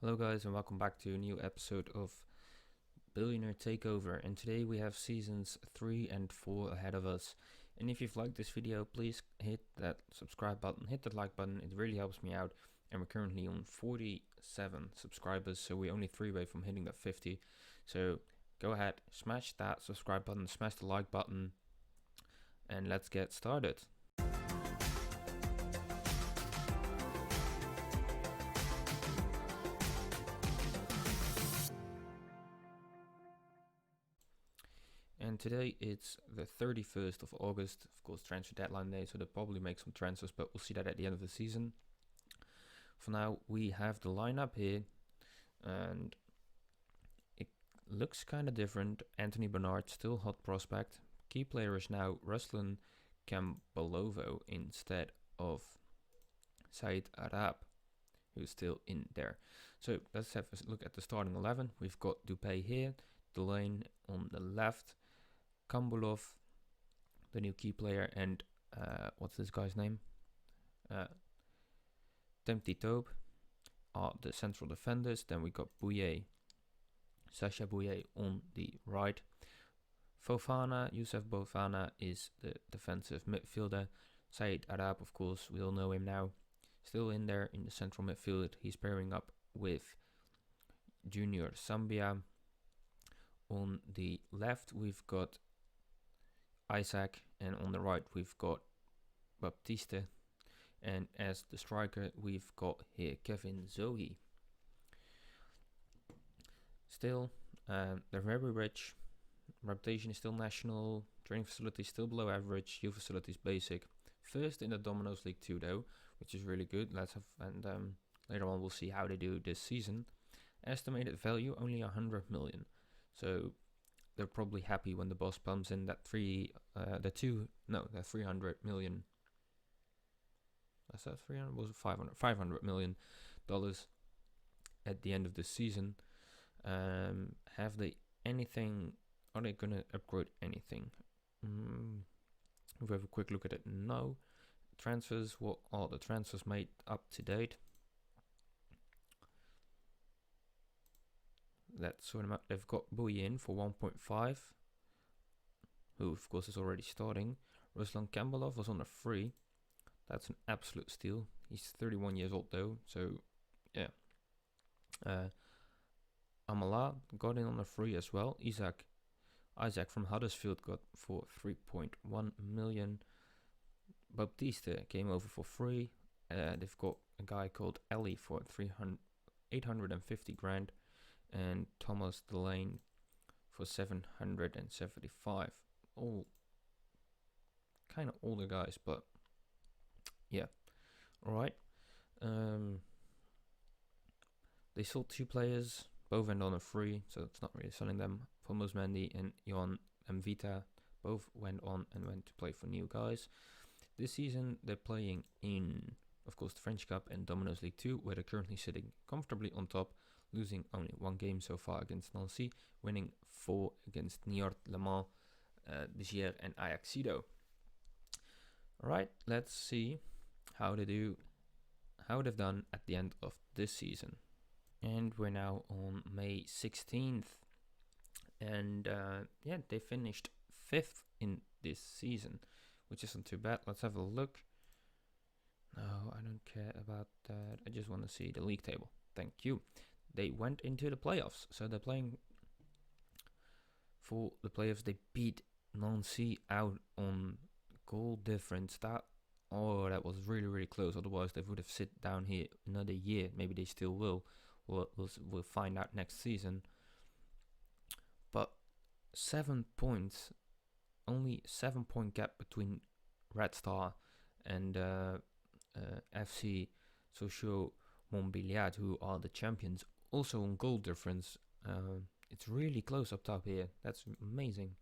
Hello guys and welcome back to a new episode of Billionaire Takeover, and today we have seasons 3 and 4 ahead of us. And if you've liked this video, please hit that subscribe button, hit that like button, it really helps me out. And we're currently on 47 subscribers, so we're only 3 away from hitting that 50. So go ahead, smash that subscribe button, smash the like button, and let's get started. And today it's the 31st of August, of course transfer deadline day, so they'll probably make some transfers, but we'll see that at the end of the season. For now, we have the lineup here, and it looks kind of different. Anthony Bernard, still hot prospect. Key player is now Ruslan Cambalovo instead of Said Arab, who's still in there. So let's have a look at the starting 11. We've got Dupay here, Delane on the left, Kambolov, the new key player, and what's this guy's name? Tempty Tobe are the central defenders. Then we got Bouye, Sacha Bouye on the right. Youssef Fofana is the defensive midfielder. Said Arab, of course, we all know him now, still in there in the central midfield. He's pairing up with Junior Sambia. On the left, we've got Isaac, and on the right, we've got Baptiste. And as the striker, we've got here Kevin Zoe. Still, they're very rich. Reputation is still national. Training facilities still below average. Youth facilities basic. First in the Domino's League 2 though, which is really good. Later on we'll see how they do this season. Estimated value only 100 million. So they're probably happy when the boss pumps in that 300 million. That's that 300 was 500 million dollars at the end of the season. Have they anything? Are they gonna upgrade anything? If we have a quick look at it, no. Transfers, what are the transfers made up to date? Let's sort them out. They've got Bouye in for 1.5, who of course is already starting. Ruslan Cambalovo was on a free. That's an absolute steal. He's 31 years old though, so yeah. Amala got in on a free as well. Isaac from Huddersfield got for 3.1 million. Baptiste came over for free. They've got a guy called Ellie for 850 grand. And Thomas Delane for 775. All kind of older guys, but yeah. Alright. They sold 2 players, both went on a free, so it's not really selling them. Thomas Mendy and Jon Mvita both went on and went to play for new guys. This season they're playing in, of course, the French Cup and Domino's League 2, where they're currently sitting comfortably on top, losing only 1 game so far against Nancy, winning 4 against Niort, Le Mans, Beziers and Ajaxido. Alright, let's see how they've done at the end of this season. And we're now on May 16th. And yeah, they finished 5th in this season, which isn't too bad. Let's have a look. No, I don't care about that. I just want to see the league table. Thank you. They went into the playoffs, so they're playing for the playoffs. They beat Nancy out on goal difference. That was really, really close. Otherwise, they would have sit down here another year. Maybe they still will. We'll find out next season. But 7 points, only 7-point gap between Red Star and FC Sochaux Montbéliard, who are the champions. Also on goal difference, it's really close up top here. That's amazing.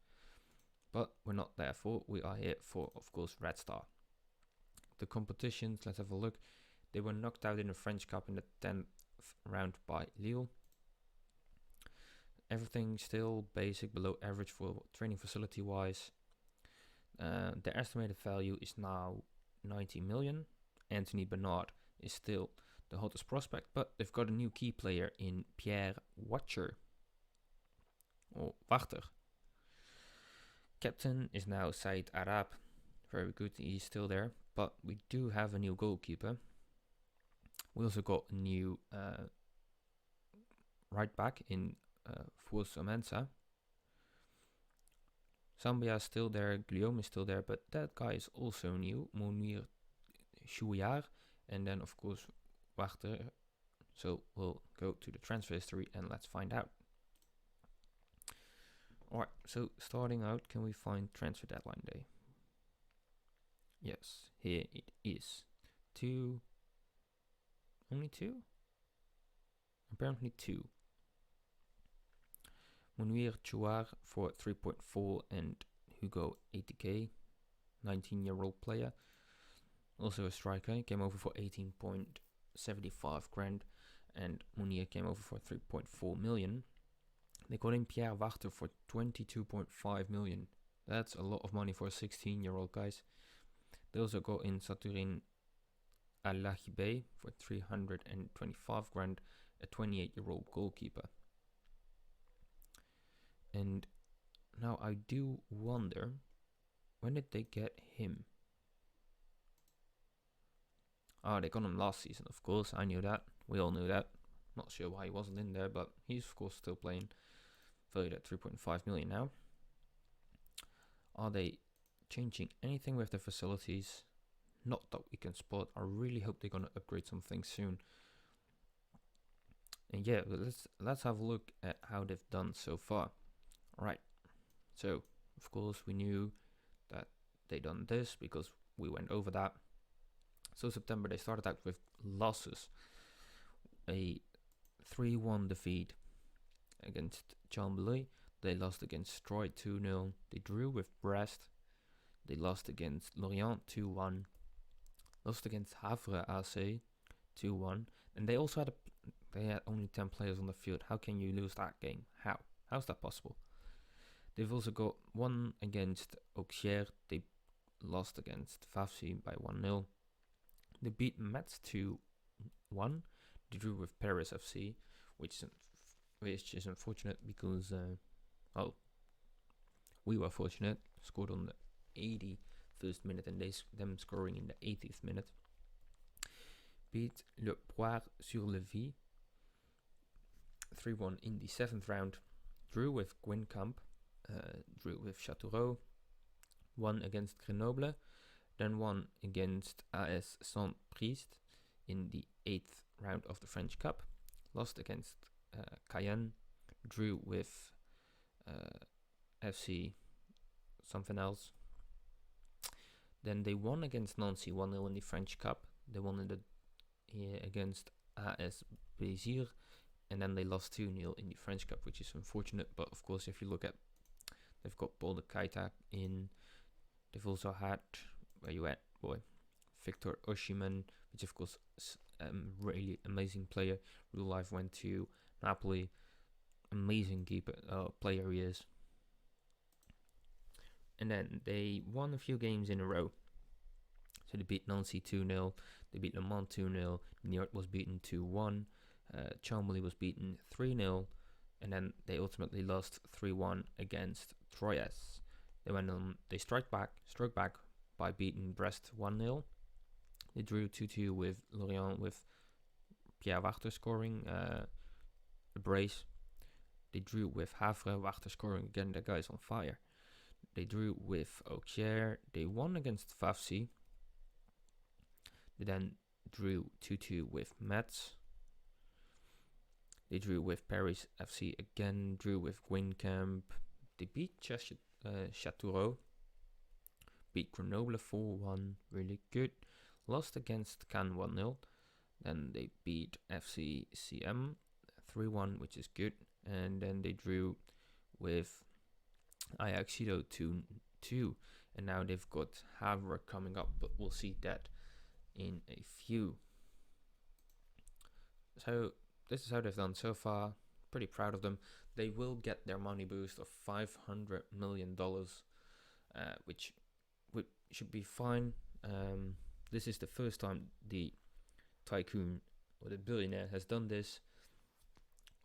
But we're not there for. We are here for, of course, Red Star. The competitions, let's have a look. They were knocked out in the French Cup in the 10th round by Lille. Everything still basic, below average for training facility wise. Their estimated value is now 90 million. Anthony Bernard is still the hottest prospect, but they've got a new key player in Pierre Watcher. Or Wachter. Captain is now Said Arab. Very good, he's still there. But we do have a new goalkeeper. We also got a new right back in Fuoso Mensa. Zambia is still there, Guillaume is still there, but that guy is also new, Monir Chouillard, and then of course Wachter. So we'll go to the transfer history and let's find out. Alright, so starting out, can we find transfer deadline day? Yes, here it is. Only two? Apparently two. Monir Chouard for 3.4 and Hugo 80k, 19-year-old player. Also a striker, he came over for 18.75 grand and Monir came over for 3.4 million. They got in Pierre Wachter for 22.5 million. That's a lot of money for a 16-year-old, guys. They also got in Saturin Alahibe for 325 grand, a 28-year-old goalkeeper. And now I do wonder, when did they get him? They got him last season, of course. I knew that. We all knew that. Not sure why he wasn't in there, but he's of course still playing. Valued at 3.5 million now. Are they changing anything with the facilities? Not that we can spot. I really hope they're gonna upgrade some things soon. And yeah, let's have a look at how they've done so far. Right. So of course we knew that they done this because we went over that. So September they started out with losses. A 3-1 defeat against Chambly. They lost against Troyes 2-0. They drew with Brest. They lost against Lorient 2-1. Lost against Havre AC 2-1. And they also had only 10 players on the field. How can you lose that game? How's that possible? They've also got one against Auxerre. They lost against Fafsi by 1-0. They beat Metz 2-1. They drew with Paris FC, which is unfortunate because, we were fortunate. Scored on the 81st minute and them scoring in the 80th minute. Beat Le Poire sur le Vie 3-1 in the 7th round. Drew with Guingamp. Drew with Châteauroux. Won against Grenoble. Then won against AS Saint-Priest in the 8th round of the French Cup. Lost against Cayenne. Drew with FC something else. Then they won against Nancy 1-0 in the French Cup. They won against AS Béziers. And then they lost 2-0 in the French Cup, which is unfortunate. But of course, if you look at, they've got Paul de Keita in. They've also had, where you at, boy? Victor Osimhen, which of course is a really amazing player. Real life went to Napoli. Amazing player he is. And then they won a few games in a row. So they beat Nancy 2-0. They beat Le Mans 2-0. Niort was beaten 2-1. Chambly was beaten 3-0. And then they ultimately lost 3-1 against Troyes. They went on. They struck back by beating Brest 1-0. They drew 2-2 with Lorient with Pierre Wachter scoring a brace. They drew with Havre, Wachter scoring again. That guy's on fire. They drew with Auxerre. They won against Fafsi. They then drew 2-2 with Metz. They drew with Paris FC again. Drew with Guingamp. They beat Châteauroux. Beat Grenoble 4-1. Really good. Lost against Cannes 1-0. Then they beat FCCM 3-1, which is good. And then they drew with Ajaxido 2-2. And now they've got Havre coming up, but we'll see that in a few. So this is how they've done so far. Pretty proud of them. They will get their money boost of $500 million, which should be fine. This is the first time the Tycoon or the billionaire, has done this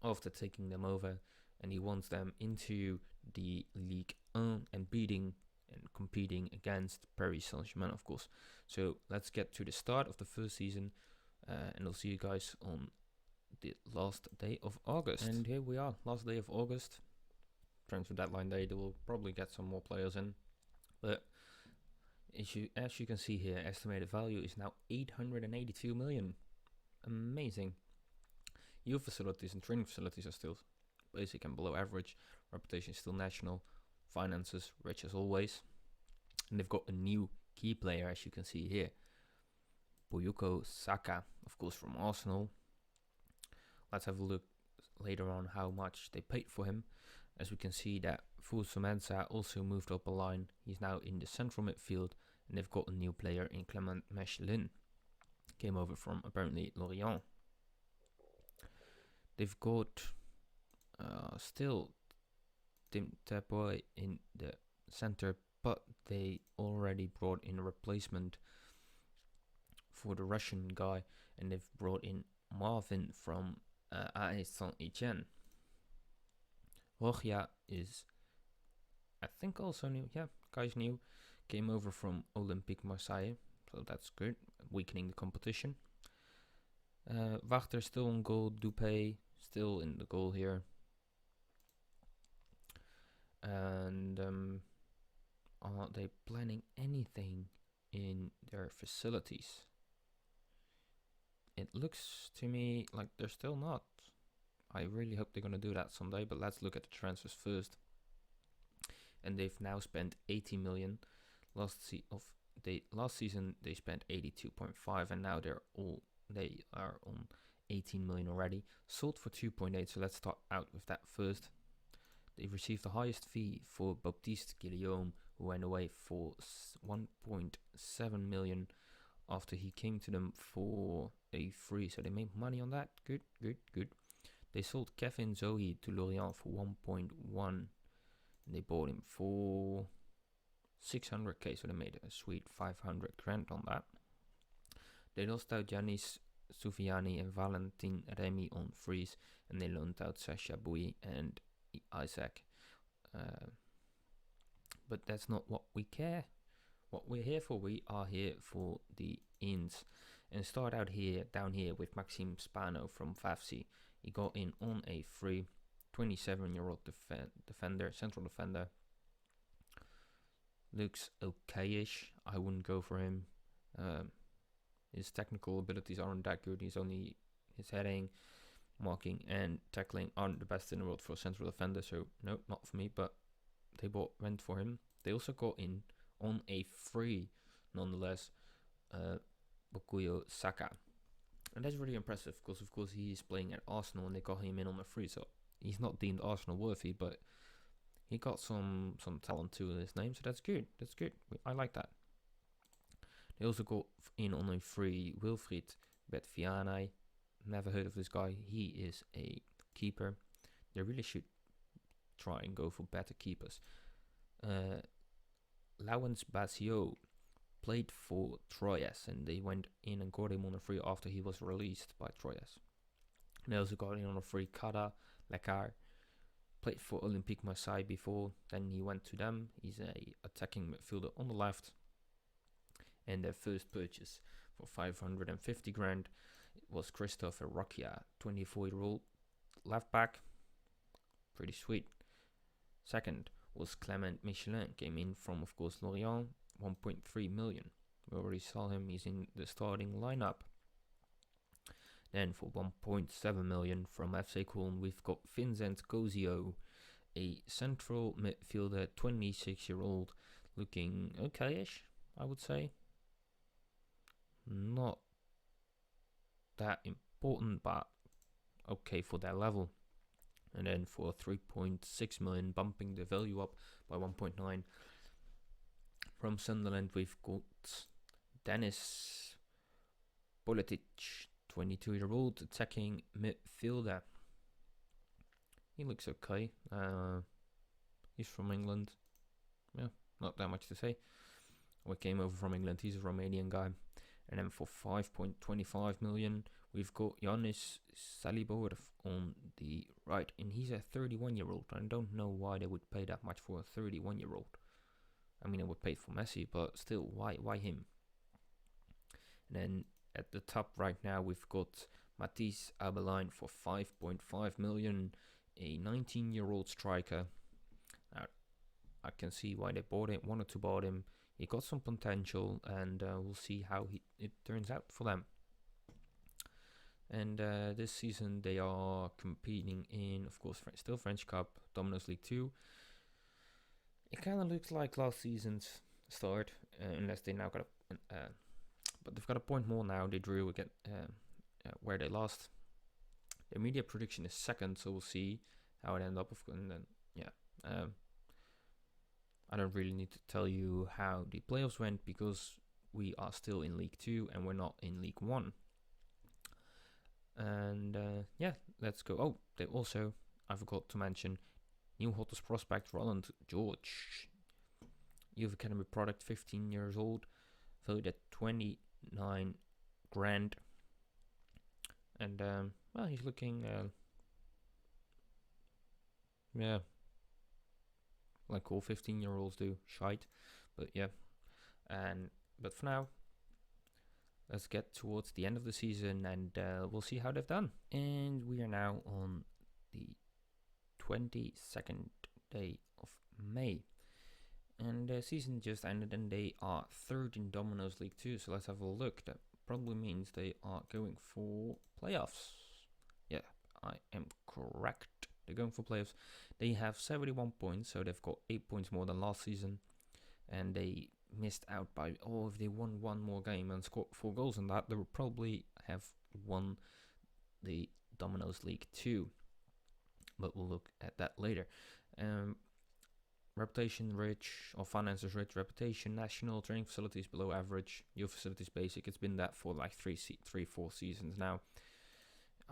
after taking them over, and he wants them into the Ligue 1 and beating and competing against Paris Saint-Germain, of course. So let's get to the start of the first season, and I'll see you guys on the last day of August. And here we are, last day of August. Transfer deadline day. They will probably get some more players in, but as you can see here, estimated value is now 882 million. Amazing. Youth facilities and training facilities are still basic and below average. Reputation is still national. Finances rich as always. And they've got a new key player, as you can see here, Bukayo Saka, of course, from Arsenal. Let's have a look later on how much they paid for him. As we can see that Fuso Mensah also moved up a line. He's now in the central midfield, and they've got a new player in Clement Mechelin. Came over from apparently Lorient. They've got still Tim Tebow in the center, but they already brought in a replacement for the Russian guy, and they've brought in Marvin from AS Saint-Etienne. Rogia is, I think, also new. Yeah, guy's new. Came over from Olympique Marseille, so that's good. Weakening the competition. Wachter still on goal. Dupé still in the goal here. And are they planning anything in their facilities? It looks to me like they're still not. I really hope they're going to do that someday, but let's look at the transfers first. And they've now spent 80 million. Last season they spent 82.5, and now they are on 18 million already. Sold for 2.8, so let's start out with that first. They've received the highest fee for Baptiste Guillaume, who went away for 1.7 million after he came to them for a free, so they made money on that. Good. They sold Kevin Zoe to Lorient for 1.1. They bought him for 600k, so they made a sweet 500 grand on that. They lost out Yanis Soufiane and Valentin Remy on freeze, and they loaned out Sacha Bouy and Isaac. But that's not what we care. What we're here for, we are here for the ins. And start out here, down here, with Maxime Spano from FAFC. He got in on a free, 27-year-old defender, central defender. Looks okay-ish. I wouldn't go for him. His technical abilities aren't that good. His heading, marking, and tackling aren't the best in the world for a central defender. So no, not for me. But they went for him. They also got in on a free, nonetheless, Bukayo Saka. And that's really impressive because, of course, he is playing at Arsenal and they got him in on a free. So he's not deemed Arsenal worthy, but he got some talent to his name. So that's good. I like that. They also got in on a free Wilfried Betvianai. Never heard of this guy. He is a keeper. They really should try and go for better keepers. Lawrence Basio played for Troyes, and they went in and got him on a free after he was released by Troyes. They also got in on a free Kada Lekar. Played for Olympique Marseille before, then he went to them. He's a attacking midfielder on the left. And their first purchase for 550 grand was Christopher Roquia, 24-year-old left back. Pretty sweet. Second was Clement Mechelin, came in from, of course, Lorient, 1.3 million. We already saw him, he's in the starting lineup. Then for 1.7 million from FC Köln, we've got Vincent Cozio, a central midfielder, 26-year-old, looking okay-ish, I would say. Not that important, but okay for their level. And then for 3.6 million, bumping the value up by 1.9. From Sunderland, we've got Dennis Politic, 22-year-old attacking midfielder. He looks okay. He's from England. Yeah, not that much to say. We came over from England. He's a Romanian guy. And then for 5.25 million, We've got Giannis Salibor on the right, and he's a 31-year-old. I don't know why they would pay that much for a 31-year-old. I mean, I would pay for Messi, but still, why him? And then at the top right now, we've got Matisse Abelain for 5.5 million, a 19-year-old striker. Now, I can see why they wanted to buy him. He got some potential, and we'll see how it turns out for them. And this season they are competing in, of course, still French Cup, Domino's League 2. It kind of looks like last season's start, unless they now got but they've got a point more now. They drew again where they lost. The media prediction is second, so we'll see how it ends up. And then I don't really need to tell you how the playoffs went because we are still in League 2 and we're not in League 1. And let's go. Oh, they also, I forgot to mention, new hottest prospect Roland George, Youth Academy product, 15 years old, valued at 29 grand. And he's looking like all 15-year-olds do, shite. But yeah, but for now, let's get towards the end of the season and we'll see how they've done. And we are now on the 22nd day of May. And the season just ended and they are third in Domino's League 2. So let's have a look. That probably means they are going for playoffs. Yeah, I am correct. They're going for playoffs. They have 71 points, so they've got 8 points more than last season. And they missed out by, if they won one more game and scored 4 goals on that, they would probably have won the Domino's League 2. But we'll look at that later. Reputation rich, or finances rich, reputation national, training facilities below average, youth facilities basic. It's been that for like 4 seasons now.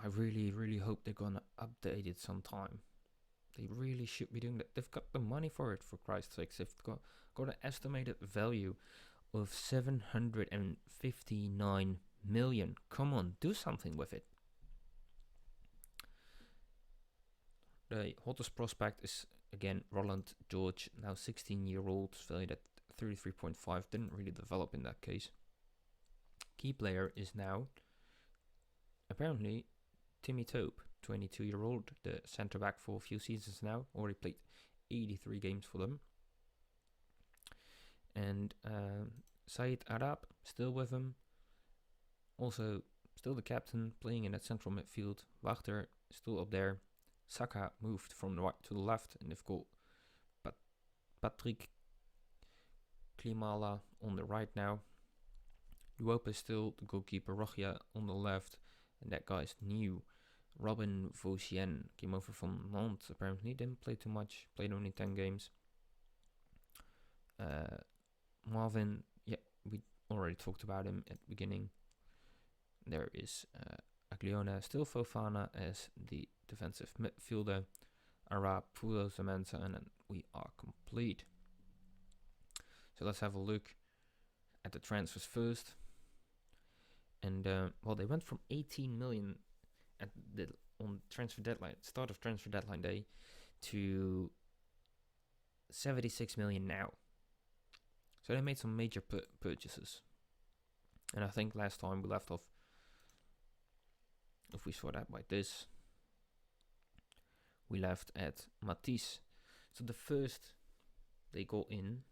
I really hope they're gonna update it sometime. They really should be doing that. They've got the money for it, for Christ's sakes. They've got an estimated value of 759 million. Come on, do something with it. The hottest prospect is, again, Roland George, now 16-year-old, valued at 33.5. Didn't really develop in that case. Key player is now, apparently, Timmy Tope, 22-year-old, the centre-back for a few seasons now. Already played 83 games for them. And Said Arab, still with him. Also, still the captain, playing in that central midfield. Wachter, still up there. Saka moved from the right to the left, and they've got Patrick Klimala on the right now. Duope is still the goalkeeper. Rogia on the left, and that guy's new. Robin Vosien came over from Nantes, apparently. Didn't play too much, played only 10 games. Marvin, we already talked about him at the beginning. There is Agliona, still Fofana as the defensive midfielder. Arab, Pulo, Semenza, and then we are complete. So let's have a look at the transfers first. And they went from 18 million on transfer deadline, start of transfer deadline day, to 76 million now. So they made some major purchases. And I think last time we left off, if we saw that like this, we left at Matisse. So the first they got in,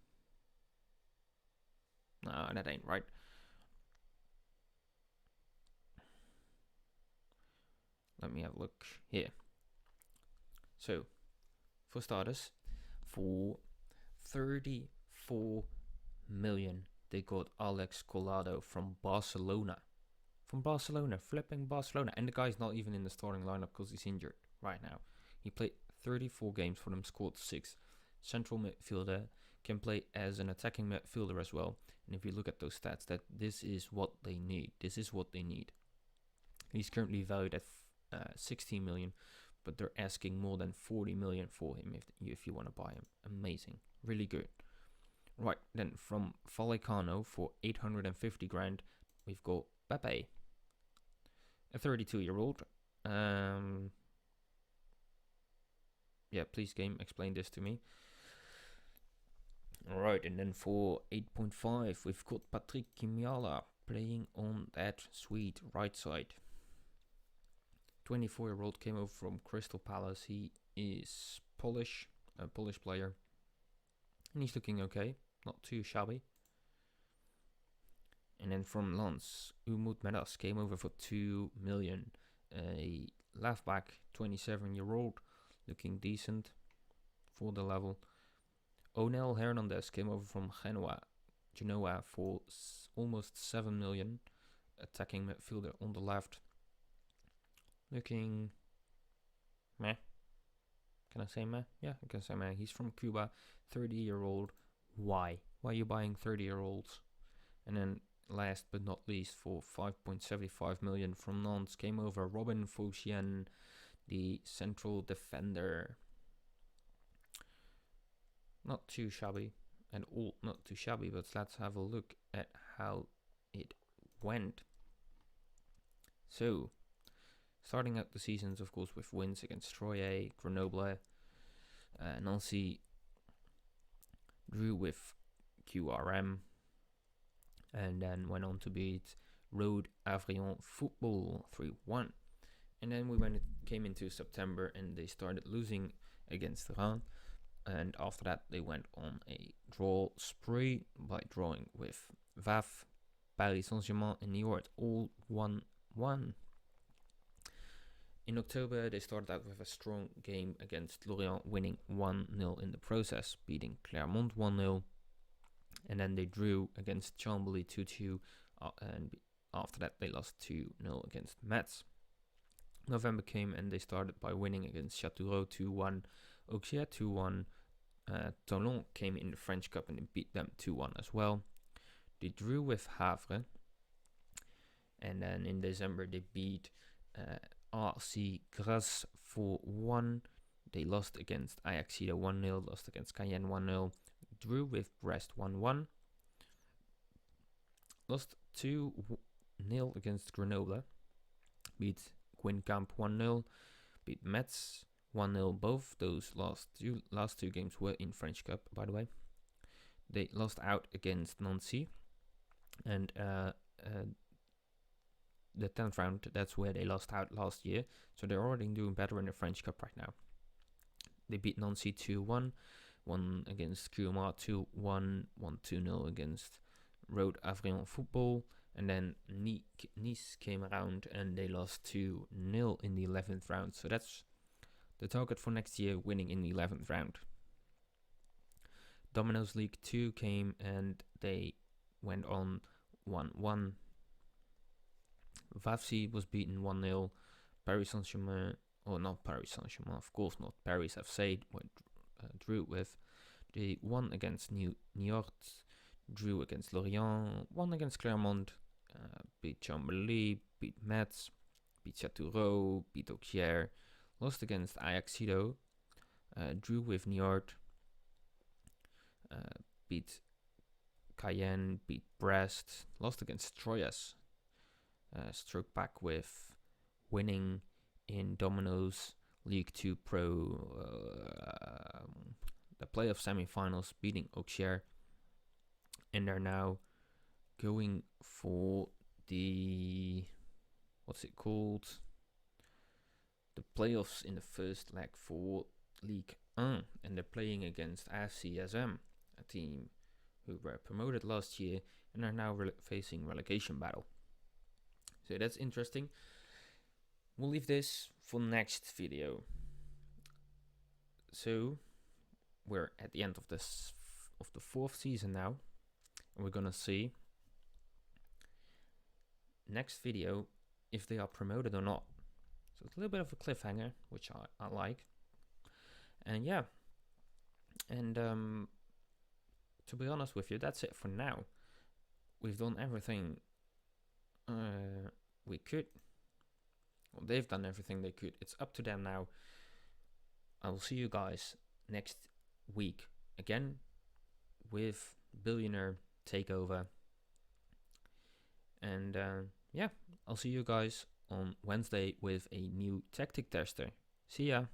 no, that ain't right. Let me have a look here. So, for starters, for 34 million, they got Alex Collado from Barcelona. Flipping Barcelona. And the guy's not even in the starting lineup because he's injured right now. He played 34 games for them, scored 6. Central midfielder, can play as an attacking midfielder as well. And if you look at those stats, this is what they need. He's currently valued at 16 million, but they're asking more than 40 million for him if you want to buy him. Amazing. Really good. Right, then from Vallecano for 850 grand, we've got Pepe. a 32-year-old. Yeah, please game, explain this to me. Alright, and then for 8.5, we've got Patrick Kimiala playing on that sweet right side. 24-year-old came over from Crystal Palace. He is Polish, a Polish player. And he's looking okay, not too shabby. And then from Lens, Umut Medas came over for 2 million. A left back, 27-year-old, looking decent for the level. Onel Hernandez came over from Genoa for almost 7 million. Attacking midfielder on the left. Looking meh. Can I say meh? Yeah, I can say meh. He's from Cuba, 30-year-old. Why? Why are you buying 30-year-olds? And then last but not least, for 5.75 million from Nantes, came over Robin Fauchien, the central defender. Not too shabby at all, not too shabby, but let's have a look at how it went. So, starting out the seasons, of course, with wins against Troyes, Grenoble, Nancy drew with QRM, and then went on to beat Road Avrion Football 3-1. And then came into September, and they started losing against Reims. And after that, they went on a draw spree by drawing with VAF, Paris Saint-Germain, and Niort, all 1-1. In October, they started out with a strong game against Lorient, winning 1-0 in the process, beating Clermont 1-0. And then they drew against Chambly 2-2, and after that, they lost 2-0 against Metz. November came, and they started by winning against Châteauroux 2-1, Auxerre 2-1. Toulon came in the French Cup and they beat them 2-1 as well. They drew with Havre. And then in December they beat RC Grasse 4-1. They lost against Ajaxida 1-0, lost against Cayenne 1-0. Drew with Brest 1-1. Lost 2-0 against Grenoble. Beat Quincamp 1-0. Beat Metz 1-0. Both those last two games were in French Cup, by the way. They lost out against Nancy. And the 10th round, that's where they lost out last year. So they're already doing better in the French Cup right now. They beat Nancy 2-1. Won against QMR 2-1. Won 2-0 against Road Avrion Football. And then Nice came around and they lost 2-0 in the 11th round. So that's the target for next year, winning in the 11th round. Domino's League 2 came and they went on 1-1. Vafsi was beaten 1-0. Paris Saint-Germain, or not Paris Saint-Germain, of course not. Paris FC drew with. They won against Niort, drew against Lorient, won against Clermont, beat Chambly, beat Metz, beat Châteauroux, beat Auxerre, lost against Ajaxido, drew with Niort, beat Cayenne, beat Brest, lost against Troyes, struck back with winning in Domino's League 2 Pro, the playoff semi-finals, beating Auxerre, and they're now going for the, what's it called, the playoffs in the first leg for Ligue 1, and they're playing against ACSM, a team who were promoted last year and are now facing relegation battle. So that's interesting. We'll leave this for next video. So we're at the end of the 4th season now, and we're gonna see next video if they are promoted or not. So it's a little bit of a cliffhanger, which I like. And yeah, and to be honest with you, that's it for now. We've done everything we could. Well, they've done everything they could. It's up to them now. I will see you guys next week again with Billionaire Takeover. And yeah, I'll see you guys on Wednesday with a new tactic tester. See ya!